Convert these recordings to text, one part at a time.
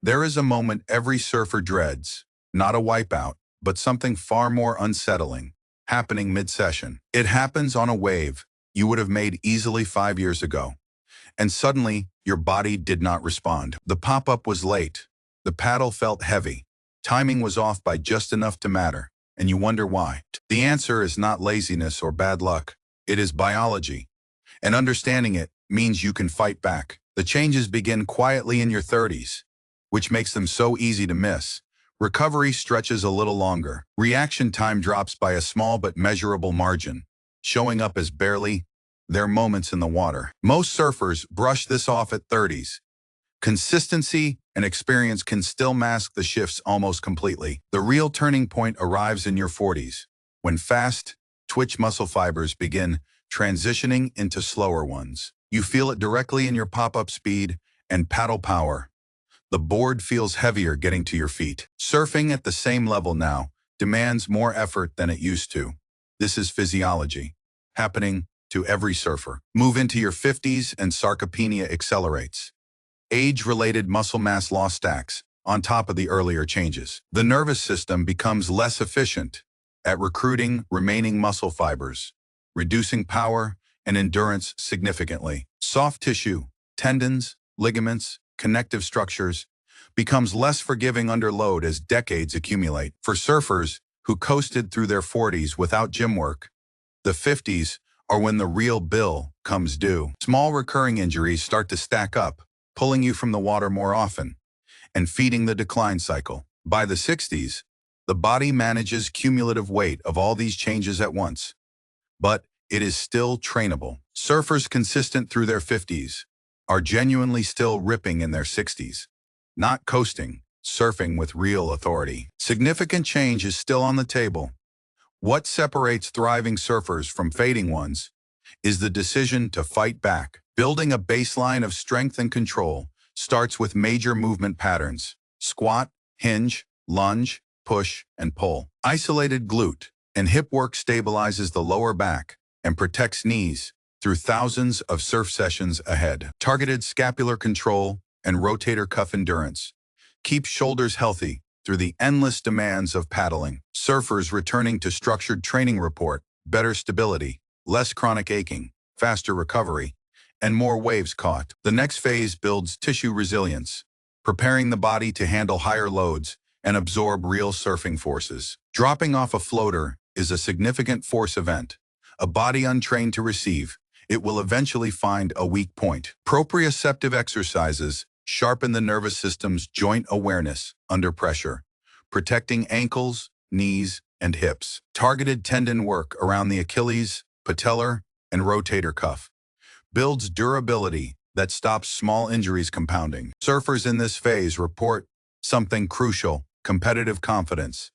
There is a moment every surfer dreads, not a wipeout, but something far more unsettling, happening mid-session. It happens on a wave you would have made easily 5 years ago, and suddenly your body did not respond. The pop-up was late, the paddle felt heavy, timing was off by just enough to matter, and you wonder why. The answer is not laziness or bad luck, it is biology, and understanding it means you can fight back. The changes begin quietly in your 30s, which makes them so easy to miss. Recovery stretches a little longer. Reaction time drops by a small but measurable margin, showing up as barely their moments in the water. Most surfers brush this off at 30s. Consistency and experience can still mask the shifts almost completely. The real turning point arrives in your 40s, when fast, twitch muscle fibers begin transitioning into slower ones. You feel it directly in your pop-up speed and paddle power. The board feels heavier getting to your feet. Surfing at the same level now demands more effort than it used to. This is physiology, happening to every surfer. Move into your 50s and sarcopenia accelerates. Age-related muscle mass loss stacks on top of the earlier changes. The nervous system becomes less efficient at recruiting remaining muscle fibers, reducing power and endurance significantly. Soft tissue, tendons, ligaments, connective structures becomes less forgiving under load as decades accumulate. For surfers who coasted through their 40s without gym work, the 50s are when the real bill comes due. Small recurring injuries start to stack up, pulling you from the water more often and feeding the decline cycle. By the 60s, the body manages cumulative weight of all these changes at once, but it is still trainable. Surfers consistent through their 50s are genuinely still ripping in their 60s, not coasting, surfing with real authority. Significant change is still on the table. What separates thriving surfers from fading ones is the decision to fight back. Building a baseline of strength and control starts with major movement patterns: squat, hinge, lunge, push, and pull. Isolated glute and hip work stabilizes the lower back and protects knees through thousands of surf sessions ahead. Targeted scapular control and rotator cuff endurance keep shoulders healthy through the endless demands of paddling. Surfers returning to structured training report better stability, less chronic aching, faster recovery, and more waves caught. The next phase builds tissue resilience, preparing the body to handle higher loads and absorb real surfing forces. Dropping off a floater is a significant force event. A body untrained to receive, it will eventually find a weak point. Proprioceptive exercises sharpen the nervous system's joint awareness under pressure, protecting ankles, knees, and hips. Targeted tendon work around the Achilles, patellar, and rotator cuff builds durability that stops small injuries compounding. Surfers in this phase report something crucial: competitive confidence,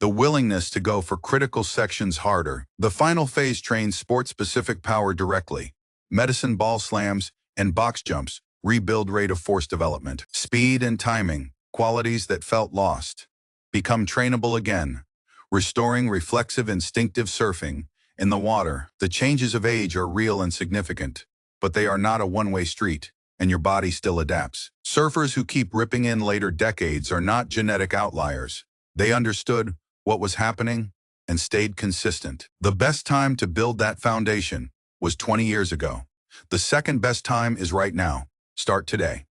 the willingness to go for critical sections harder. The final phase trains sport-specific power directly. Medicine ball slams and box jumps rebuild rate of force development. Speed and timing, qualities that felt lost, become trainable again, restoring reflexive instinctive surfing in the water. The changes of age are real and significant, but they are not a one-way street, and your body still adapts. Surfers who keep ripping in later decades are not genetic outliers. They understood what was happening and stayed consistent. The best time to build that foundation was 20 years ago. The second best time is right now. Start today.